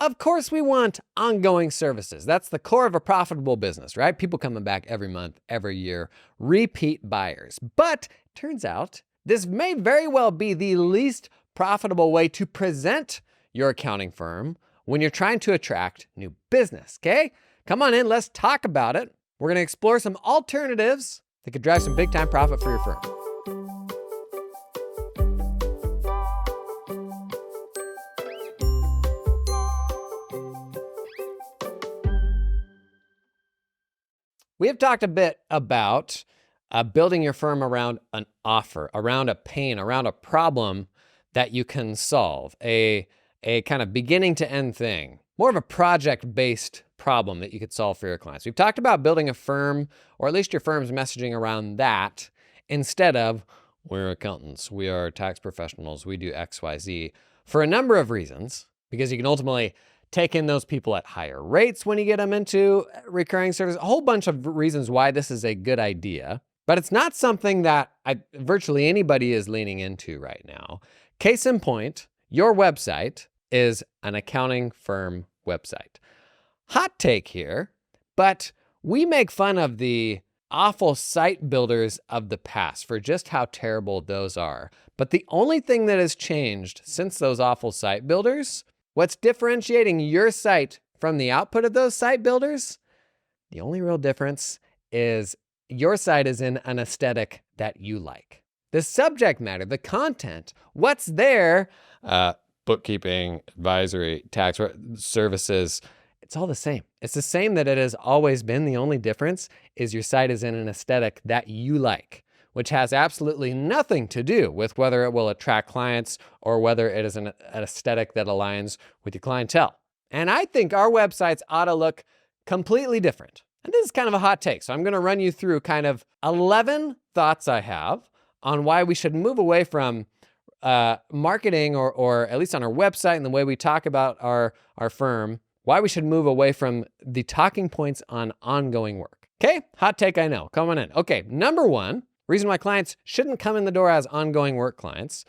Of course we want ongoing services. That's the core of a profitable business, right? People coming back every month, every year, repeat buyers. But turns out this may very well be the least profitable way to present your accounting firm when you're trying to attract new business, okay? Come on in, let's talk about it. We're gonna explore some alternatives that could drive some big time profit for your firm. We have talked a bit about building your firm around an offer, around a pain, around a problem that you can solve, a kind of beginning to end thing, more of a project-based problem that you could solve for your clients. We've talked about building a firm, or at least your firm's messaging around that, instead of, we're accountants, we are tax professionals, we do X, Y, Z, for a number of reasons, because you can ultimately take in those people at higher rates when you get them into recurring service, a whole bunch of reasons why this is a good idea, but it's not something that virtually anybody is leaning into right now. Case in point, your website is an accounting firm website. Hot take here, but we make fun of the awful site builders of the past for just how terrible those are. But the only thing that has changed since those awful site builders, what's differentiating your site from the output of those site builders? The only real difference is your site is in an aesthetic that you like. The subject matter, the content, what's there, bookkeeping, advisory, tax services, it's all the same. It's the same that it has always been. The only difference is your site is in an aesthetic that you like, which has absolutely nothing to do with whether it will attract clients or whether it is an aesthetic that aligns with your clientele. And I think our websites ought to look completely different. And this is kind of a hot take. So I'm going to run you through kind of 11 thoughts I have on why we should move away from marketing or at least on our website and the way we talk about our firm, why we should move away from the talking points on ongoing work. Okay, hot take, I know. Come on in. Okay, number one, reason why clients shouldn't come in the door as ongoing work clients,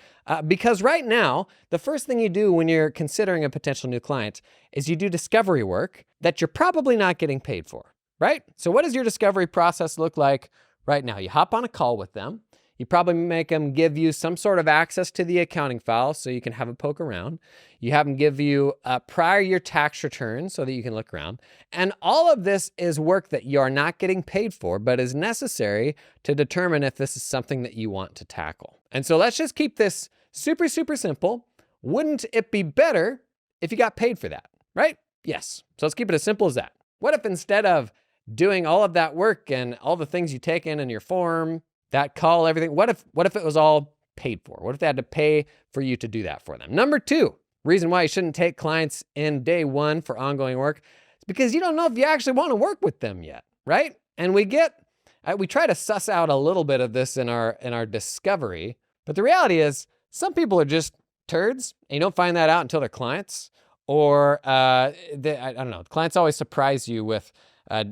because right now, the first thing you do when you're considering a potential new client is you do discovery work that you're probably not getting paid for, right? So what does your discovery process look like right now? You hop on a call with them. You probably make them give you some sort of access to the accounting file so you can have a poke around. You have them give you prior year tax returns so that you can look around. And all of this is work that you are not getting paid for, but is necessary to determine if this is something that you want to tackle. And so let's just keep this super, super simple. Wouldn't it be better if you got paid for that, right? Yes. So let's keep it as simple as that. What if instead of doing all of that work and all the things you take in your form, that call, everything, what if it was all paid for? What if they had to pay for you to do that for them? Number two, reason why you shouldn't take clients in day one for ongoing work is because you don't know if you actually want to work with them yet, right? And we try to suss out a little bit of this in our discovery, but the reality is some people are just turds and you don't find that out until they're clients, or I don't know, clients always surprise you with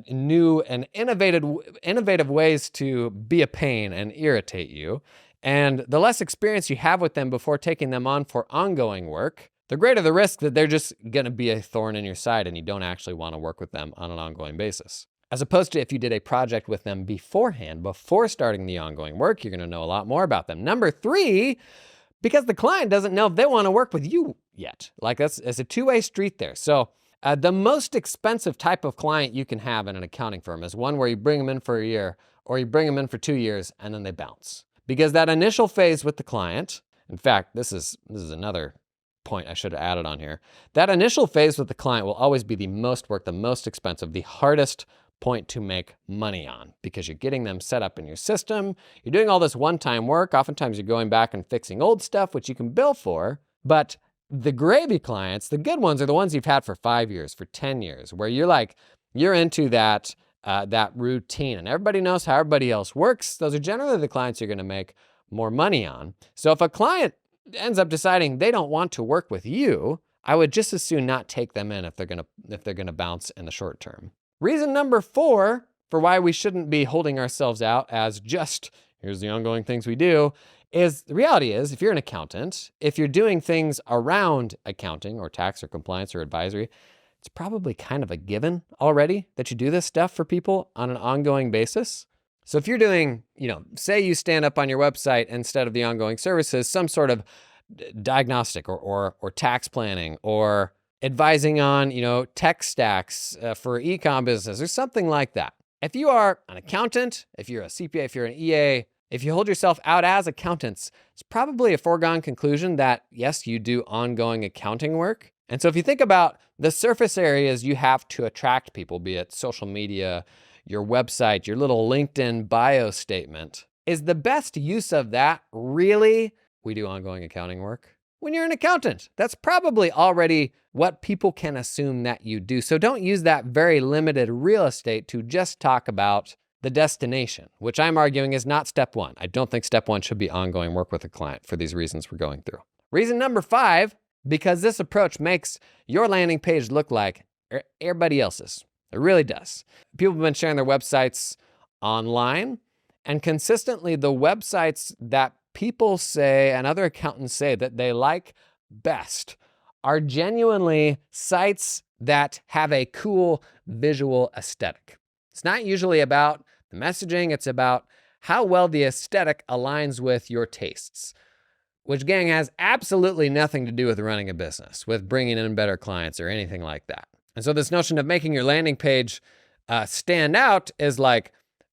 new and innovative ways to be a pain and irritate you. And the less experience you have with them before taking them on for ongoing work, the greater the risk that they're just going to be a thorn in your side and you don't actually want to work with them on an ongoing basis. As opposed to if you did a project with them beforehand, before starting the ongoing work, you're going to know a lot more about them. Number three, because the client doesn't know if they want to work with you yet. Like it's a two-way street there. So the most expensive type of client you can have in an accounting firm is one where you bring them in for a year or you bring them in for 2 years and then they bounce. Because that initial phase with the client, in fact, this is another point I should have added on here. That initial phase with the client will always be the most work, the most expensive, the hardest point to make money on because you're getting them set up in your system. You're doing all this one-time work. Oftentimes you're going back and fixing old stuff, which you can bill for, but the gravy clients, the good ones, are the ones you've had for 5 years, for 10 years, where you're into that routine and everybody knows how everybody else works. Those are generally the clients you're going to make more money on. So if a client ends up deciding they don't want to work with you, I would just as soon not take them in if they're going to bounce in the short term. Reason number 4 for why we shouldn't be holding ourselves out as just here's the ongoing things we do is the reality is if you're an accountant, if you're doing things around accounting or tax or compliance or advisory, it's probably kind of a given already that you do this stuff for people on an ongoing basis. So if you're doing, say you stand up on your website instead of the ongoing services, some sort of diagnostic or tax planning or advising on, tech stacks for e-com business or something like that. If you are an accountant, if you're a CPA, if you're an EA, if you hold yourself out as accountants, it's probably a foregone conclusion that yes, you do ongoing accounting work. And so if you think about the surface areas you have to attract people, be it social media, your website, your little LinkedIn bio statement, is the best use of that really, we do ongoing accounting work? When you're an accountant, that's probably already what people can assume that you do. So don't use that very limited real estate to just talk about the destination, which I'm arguing is not step one. I don't think step one should be ongoing work with a client for these reasons we're going through. Reason number 5, because this approach makes your landing page look like everybody else's. It really does. People have been sharing their websites online, and consistently the websites that people say and other accountants say that they like best are genuinely sites that have a cool visual aesthetic. It's not usually about the messaging, it's about how well the aesthetic aligns with your tastes, which, gang, has absolutely nothing to do with running a business, with bringing in better clients or anything like that. And so this notion of making your landing page stand out is like,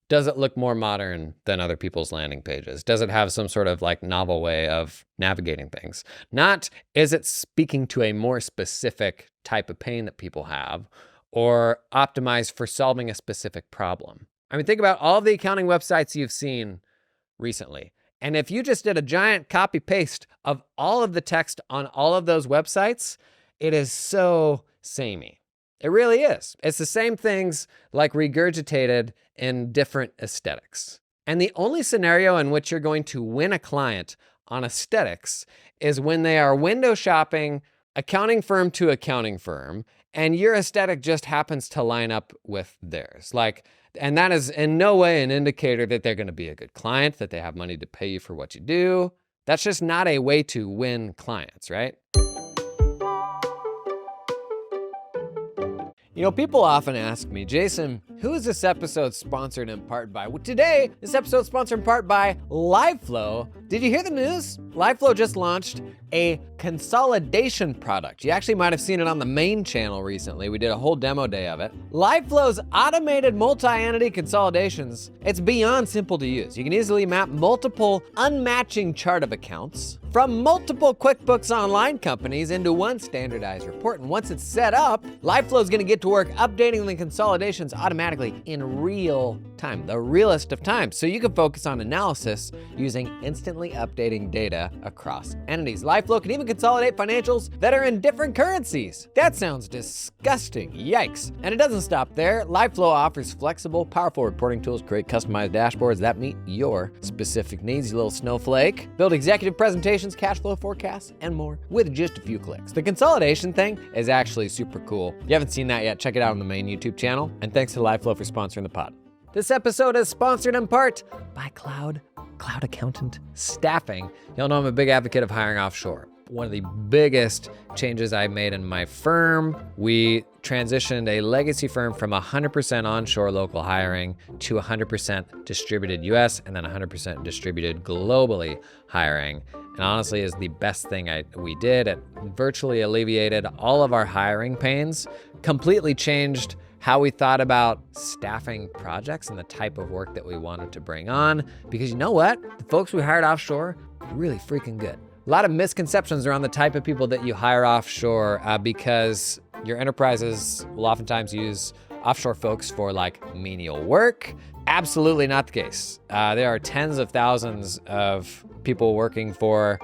does it look more modern than other people's landing pages? Does it have some sort of like novel way of navigating things? Not, is it speaking to a more specific type of pain that people have or optimized for solving a specific problem? I mean, think about all of the accounting websites you've seen recently. And if you just did a giant copy paste of all of the text on all of those websites, it is so samey. It really is. It's the same things like regurgitated in different aesthetics. And the only scenario in which you're going to win a client on aesthetics is when they are window shopping accounting firm to accounting firm, and your aesthetic just happens to line up with theirs. And that is in no way an indicator that they're going to be a good client, that they have money to pay you for what you do. That's just not a way to win clients, right? People often ask me, Jason, who is this episode sponsored in part by? Well, today, this episode is sponsored in part by LiveFlow. Did you hear the news? LiveFlow just launched a consolidation product. You actually might have seen it on the main channel recently. We did a whole demo day of it. LiveFlow's automated multi-entity consolidations, it's beyond simple to use. You can easily map multiple unmatching chart of accounts from multiple QuickBooks Online companies into one standardized report. And once it's set up, LiveFlow's gonna get to work updating the consolidations automatically in real time, the realest of times. So you can focus on analysis using instantly updating data across entities. LiveFlow can even consolidate financials that are in different currencies. That sounds disgusting, yikes. And it doesn't stop there. LiveFlow offers flexible, powerful reporting tools, create customized dashboards that meet your specific needs, you little snowflake. Build executive presentations, cash flow forecasts, and more with just a few clicks. The consolidation thing is actually super cool. If you haven't seen that yet, check it out on the main YouTube channel. And thanks to LiveFlow for sponsoring the pod. This episode is sponsored in part by Cloud Accountant Staffing. Y'all know I'm a big advocate of hiring offshore. One of the biggest changes I made in my firm, we transitioned a legacy firm from 100% onshore local hiring to 100% distributed US and then 100% distributed globally hiring. And honestly is the best thing we did. It virtually alleviated all of our hiring pains, completely changed how we thought about staffing projects and the type of work that we wanted to bring on. Because you know what? The folks we hired offshore are really freaking good. A lot of misconceptions around the type of people that you hire offshore because your enterprises will oftentimes use offshore folks for like menial work. Absolutely not the case. There are tens of thousands of people working for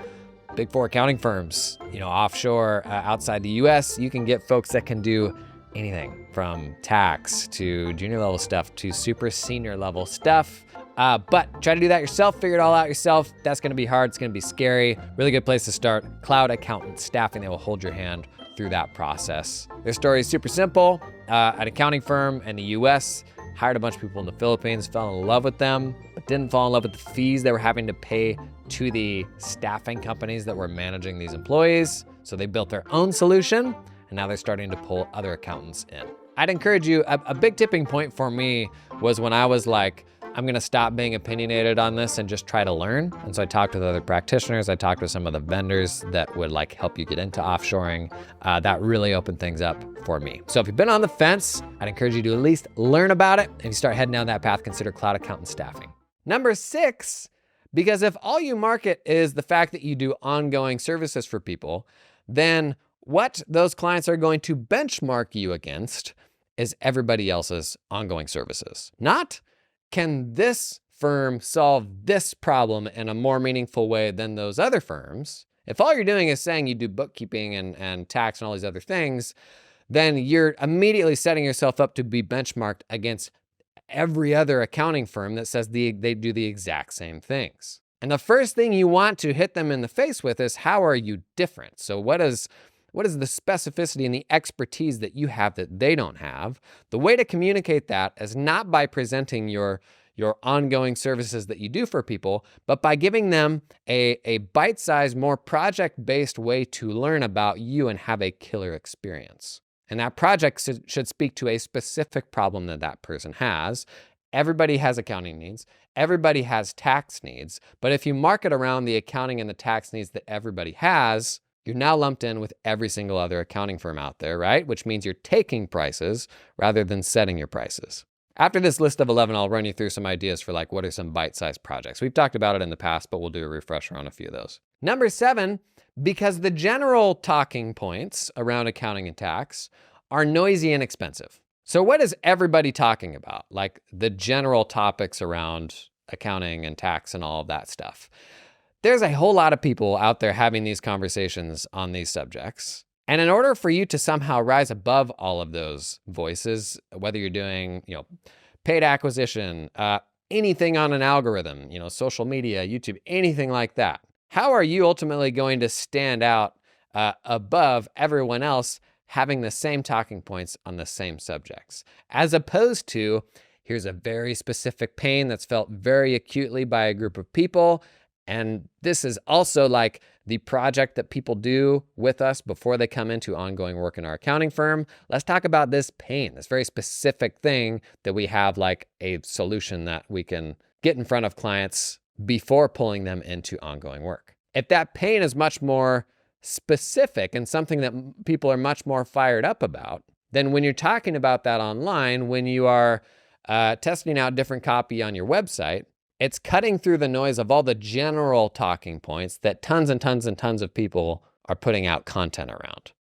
Big Four accounting firms, offshore outside the US. You can get folks that can do anything from tax to junior level stuff to super senior level stuff. But try to do that yourself, figure it all out yourself. That's gonna be hard, it's gonna be scary. Really good place to start. Cloud Accountant Staffing, they will hold your hand through that process. Their story is super simple. An accounting firm in the US hired a bunch of people in the Philippines, fell in love with them. that didn't fall in love with the fees they were having to pay to the staffing companies that were managing these employees. So they built their own solution, and now they're starting to pull other accountants in. I'd encourage you, a big tipping point for me was when I was like, I'm gonna stop being opinionated on this and just try to learn. And so I talked with other practitioners. I talked to some of the vendors that would like help you get into offshoring. That really opened things up for me. So if you've been on the fence, I'd encourage you to at least learn about it. If you start heading down that path, consider cloud accountant staffing. Number 6, because if all you market is the fact that you do ongoing services for people, then what those clients are going to benchmark you against is everybody else's ongoing services. Not, can this firm solve this problem in a more meaningful way than those other firms? If all you're doing is saying you do bookkeeping and tax and all these other things, then you're immediately setting yourself up to be benchmarked against every other accounting firm that says they do the exact same things. And the first thing you want to hit them in the face with is, how are you different? So what is the specificity and the expertise that you have that they don't have? The way to communicate that is not by presenting your ongoing services that you do for people, but by giving them a bite-sized, more project-based way to learn about you and have a killer experience. And that project should speak to a specific problem that person has. Everybody has accounting needs. Everybody has tax needs. But if you market around the accounting and the tax needs that everybody has, you're now lumped in with every single other accounting firm out there, right? Which means you're taking prices rather than setting your prices. After this list of 11, I'll run you through some ideas for like, what are some bite-sized projects? We've talked about it in the past, but we'll do a refresher on a few of those. Number 7, because the general talking points around accounting and tax are noisy and expensive. So what is everybody talking about? Like the general topics around accounting and tax and all of that stuff. There's a whole lot of people out there having these conversations on these subjects. And in order for you to somehow rise above all of those voices, whether you're doing, paid acquisition, anything on an algorithm, social media, YouTube, anything like that, how are you ultimately going to stand out above everyone else having the same talking points on the same subjects? As opposed to, here's a very specific pain that's felt very acutely by a group of people. And this is also like the project that people do with us before they come into ongoing work in our accounting firm. Let's talk about this pain, this very specific thing that we have like a solution that we can get in front of clients before pulling them into ongoing work. If that pain is much more specific and something that people are much more fired up about, then when you're talking about that online, when you are testing out different copy on your website, it's cutting through the noise of all the general talking points that tons and tons and tons of people are putting out content around.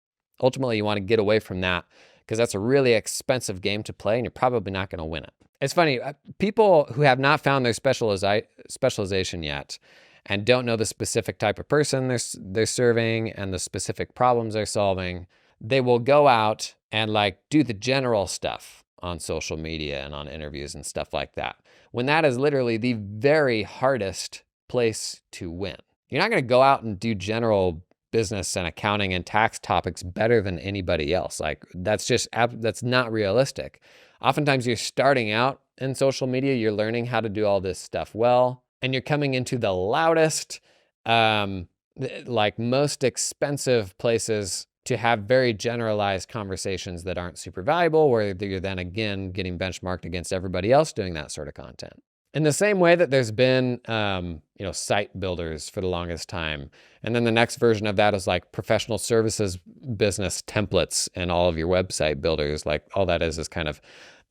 Ultimately, you want to get away from that because that's a really expensive game to play and you're probably not going to win it. It's funny, people who have not found their specialization yet and don't know the specific type of person they're serving and the specific problems they're solving, they will go out and like do the general stuff on social media and on interviews and stuff like that, when that is literally the very hardest place to win. You're not going to go out and do general business and accounting and tax topics better than anybody else. Like that's not realistic. Oftentimes you're starting out in social media, you're learning how to do all this stuff well, and you're coming into the loudest, like most expensive places to have very generalized conversations that aren't super valuable, where you're then again getting benchmarked against everybody else doing that sort of content. In the same way that there's been, site builders for the longest time. And then the next version of that is like professional services business templates and all of your website builders. Like all that is kind of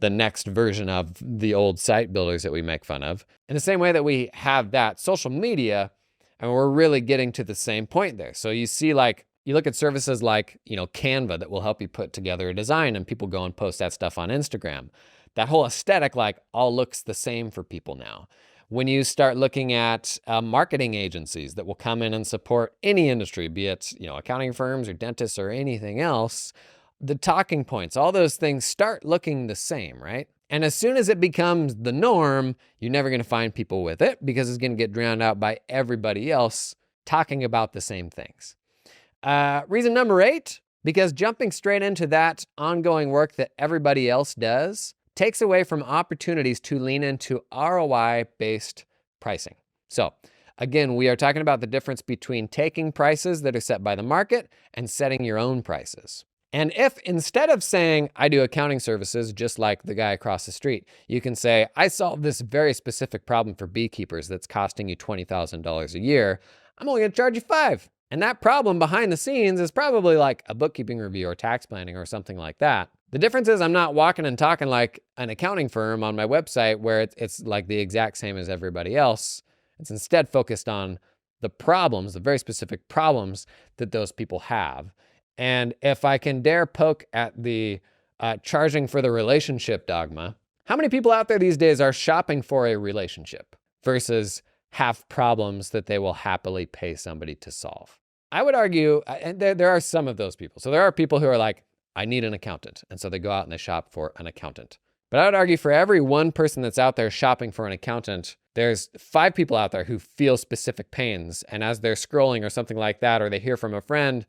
the next version of the old site builders that we make fun of. In the same way that we have that, social media, and we're really getting to the same point there. So you see like, you look at services like, Canva that will help you put together a design and people go and post that stuff on Instagram. That whole aesthetic like all looks the same for people now. When you start looking at marketing agencies that will come in and support any industry, be it, accounting firms or dentists or anything else, the talking points, all those things start looking the same, right? And as soon as it becomes the norm, you're never going to find people with it because it's going to get drowned out by everybody else talking about the same things. Reason number 8, because jumping straight into that ongoing work that everybody else does takes away from opportunities to lean into ROI-based pricing. So again, we are talking about the difference between taking prices that are set by the market and setting your own prices. And if instead of saying, I do accounting services just like the guy across the street, you can say, I solve this very specific problem for beekeepers that's costing you $20,000 a year, I'm only gonna charge you $5,000. And that problem behind the scenes is probably like a bookkeeping review or tax planning or something like that. The difference is I'm not walking and talking like an accounting firm on my website where it's like the exact same as everybody else. It's instead focused on the problems, the very specific problems that those people have. And if I can dare poke at the charging for the relationship dogma, how many people out there these days are shopping for a relationship versus have problems that they will happily pay somebody to solve? I would argue, and there are some of those people. So there are people who are like, I need an accountant. And so they go out and they shop for an accountant. But I would argue for every one person that's out there shopping for an accountant, there's 5 people out there who feel specific pains. And as they're scrolling or something like that, or they hear from a friend,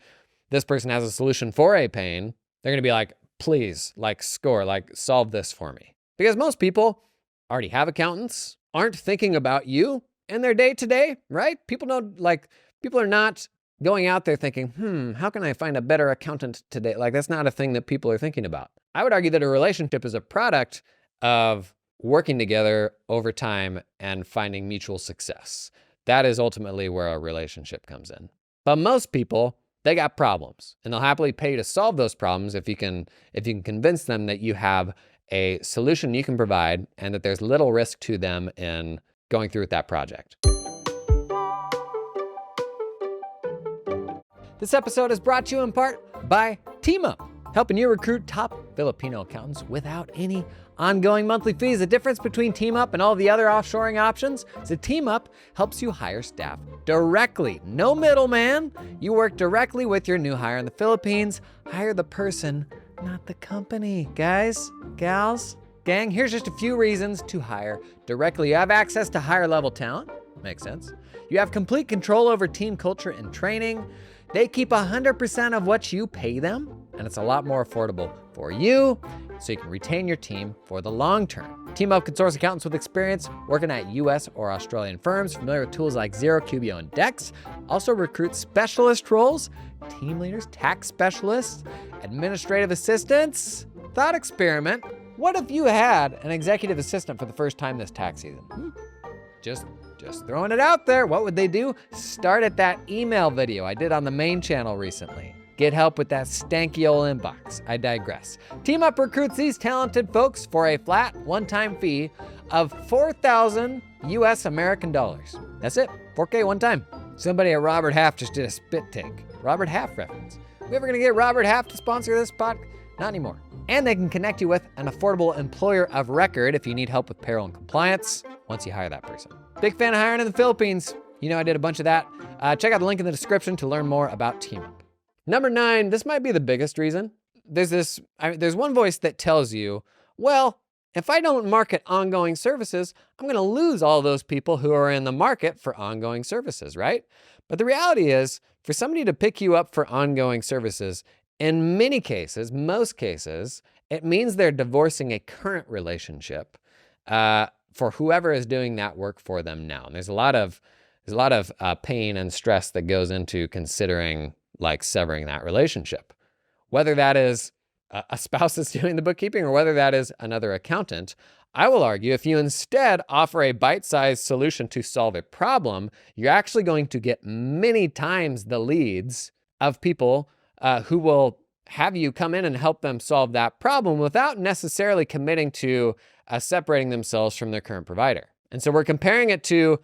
this person has a solution for a pain, they're gonna be like, please, like score, like solve this for me. Because most people already have accountants, aren't thinking about you in their day to day, right? People are not going out there thinking, how can I find a better accountant today? Like that's not a thing that people are thinking about. I would argue that a relationship is a product of working together over time and finding mutual success. That is ultimately where a relationship comes in. But most people, they got problems and they'll happily pay you to solve those problems if you can convince them that you have a solution you can provide and that there's little risk to them in going through with that project. This episode is brought to you in part by TeamUp, helping you recruit top Filipino accountants without any ongoing monthly fees. The difference between TeamUp and all the other offshoring options is that TeamUp helps you hire staff directly. No middleman. You work directly with your new hire in the Philippines. Hire the person, not the company. Guys, gals, gang, here's just a few reasons to hire directly. You have access to higher level talent. Makes sense. You have complete control over team culture and training. They keep 100% of what you pay them, and it's a lot more affordable for you, so you can retain your team for the long term. TeamUp can source accountants with experience working at US or Australian firms, familiar with tools like Xero, Cubio, and Dex. Also recruit specialist roles, team leaders, tax specialists, administrative assistants. Thought experiment. What if you had an executive assistant for the first time this tax season? Just throwing it out there. What would they do? Start at that email video I did on the main channel recently. Get help with that stanky old inbox. I digress. TeamUp recruits these talented folks for a flat one-time fee of 4,000 US American dollars. That's it, 4K one time. Somebody at Robert Half just did a spit take. Robert Half reference. We ever gonna get Robert Half to sponsor this podcast? Not anymore. And they can connect you with an affordable employer of record if you need help with payroll and compliance once you hire that person. Big fan of hiring in the Philippines. You know I did a bunch of that. Check out the link in the description to learn more about TeamUp. Number 9, this might be the biggest reason. There's one voice that tells you, well, if I don't market ongoing services, I'm gonna lose all those people who are in the market for ongoing services, right? But the reality is, for somebody to pick you up for ongoing services, in many cases, most cases, it means they're divorcing a current relationship for whoever is doing that work for them now. And there's a lot of pain and stress that goes into considering like severing that relationship. Whether that is a spouse that's doing the bookkeeping or whether that is another accountant, I will argue if you instead offer a bite-sized solution to solve a problem, you're actually going to get many times the leads of people who will have you come in and help them solve that problem without necessarily committing to separating themselves from their current provider. And so we're comparing it to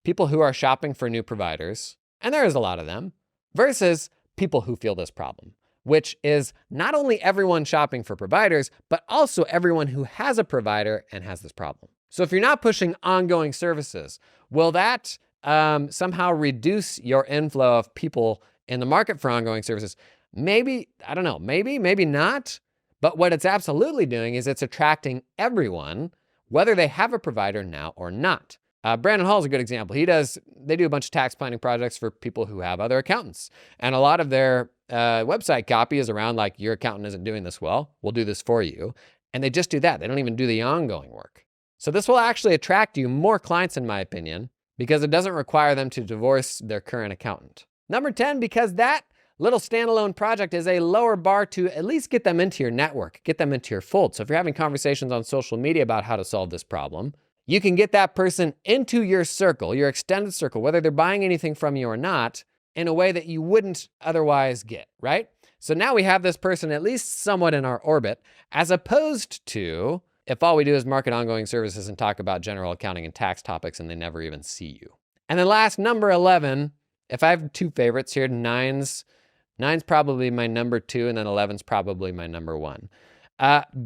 people who are shopping for new providers, and there is a lot of them, versus people who feel this problem, which is not only everyone shopping for providers, but also everyone who has a provider and has this problem. So if you're not pushing ongoing services, will that somehow reduce your inflow of people in the market for ongoing services? Maybe, I don't know, maybe not. But what it's absolutely doing is it's attracting everyone, whether they have a provider now or not. Brandon Hall is a good example. They do a bunch of tax planning projects for people who have other accountants. And a lot of their website copy is around like, your accountant isn't doing this well, we'll do this for you. And they just do that. They don't even do the ongoing work. So this will actually attract you more clients, in my opinion, because it doesn't require them to divorce their current accountant. Number 10, because that little standalone project is a lower bar to at least get them into your network, get them into your fold. So if you're having conversations on social media about how to solve this problem, you can get that person into your circle, your extended circle, whether they're buying anything from you or not, in a way that you wouldn't otherwise get, right? So now we have this person at least somewhat in our orbit, as opposed to if all we do is market ongoing services and talk about general accounting and tax topics and they never even see you. And then last, number 11, if I have two favorites here, nine's probably my number 2, and then 11's probably my number 1.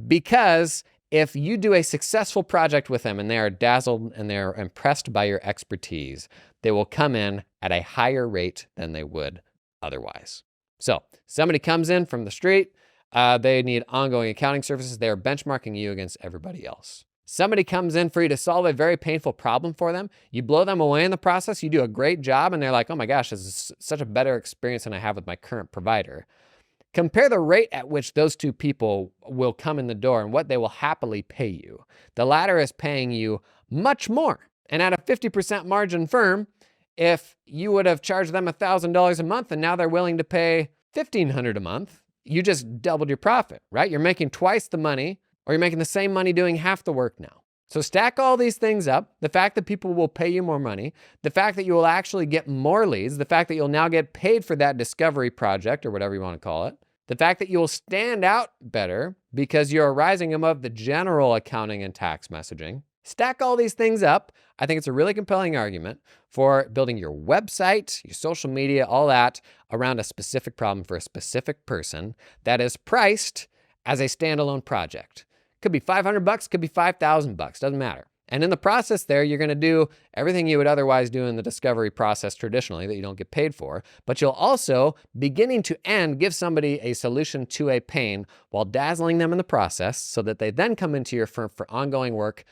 Because if you do a successful project with them and they are dazzled and they're impressed by your expertise, they will come in at a higher rate than they would otherwise. So somebody comes in from the street, they need ongoing accounting services. They're benchmarking you against everybody else. Somebody comes in for you to solve a very painful problem for them. You blow them away in the process. You do a great job and they're like, oh my gosh, this is such a better experience than I have with my current provider. Compare the rate at which those two people will come in the door and what they will happily pay you. The latter is paying you much more. And at a 50% margin firm, if you would have charged them $1,000 a month and now they're willing to pay $1,500 a month, you just doubled your profit, right? You're making twice the money, or you're making the same money doing half the work now. So stack all these things up. The fact that people will pay you more money, the fact that you will actually get more leads, the fact that you'll now get paid for that discovery project or whatever you want to call it, the fact that you'll stand out better because you're rising above the general accounting and tax messaging. Stack all these things up. I think it's a really compelling argument for building your website, your social media, all that around a specific problem for a specific person that is priced as a standalone project. Could be $500, could be $5,000, doesn't matter. And in the process there, you're gonna do everything you would otherwise do in the discovery process traditionally that you don't get paid for, but you'll also, beginning to end, give somebody a solution to a pain while dazzling them in the process so that they then come into your firm for ongoing work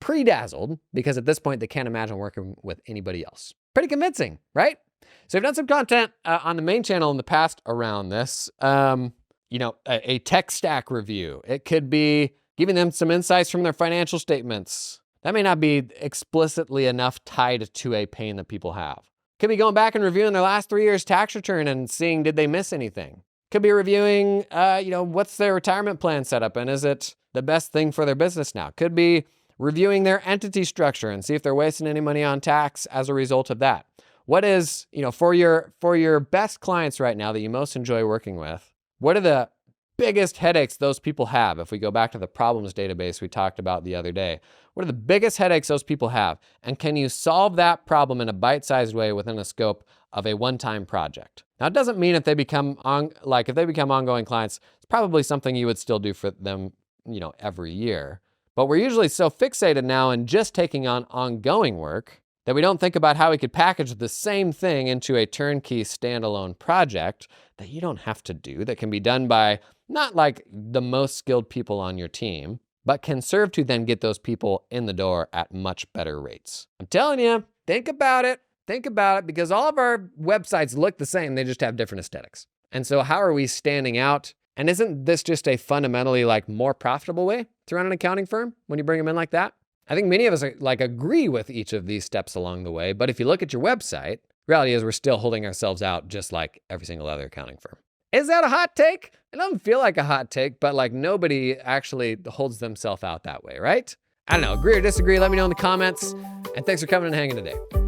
pre-dazzled, because at this point they can't imagine working with anybody else. Pretty convincing, right? So I've done some content on the main channel in the past around this. A tech stack review. It could be giving them some insights from their financial statements. That may not be explicitly enough tied to a pain that people have. Could be going back and reviewing their last 3 years tax return and seeing, did they miss anything? Could be reviewing, what's their retirement plan set up and is it the best thing for their business now? Could be reviewing their entity structure and see if they're wasting any money on tax as a result of that. What is, for your best clients right now that you most enjoy working with, what are the biggest headaches those people have? If we go back to the problems database we talked about the other day, what are the biggest headaches those people have? And can you solve that problem in a bite-sized way within a scope of a one-time project? Now, it doesn't mean if they become ongoing clients, it's probably something you would still do for them, every year. But we're usually so fixated now in just taking on ongoing work that we don't think about how we could package the same thing into a turnkey standalone project that you don't have to do, that can be done by not like the most skilled people on your team, but can serve to then get those people in the door at much better rates. I'm telling you, think about it, because all of our websites look the same, they just have different aesthetics. And so how are we standing out? And isn't this just a fundamentally more profitable way to run an accounting firm when you bring them in like that? I think many of us agree with each of these steps along the way, but if you look at your website, reality is we're still holding ourselves out just like every single other accounting firm. Is that a hot take? It doesn't feel like a hot take, but nobody actually holds themselves out that way, right? I don't know, agree or disagree, let me know in the comments, and thanks for coming and hanging today.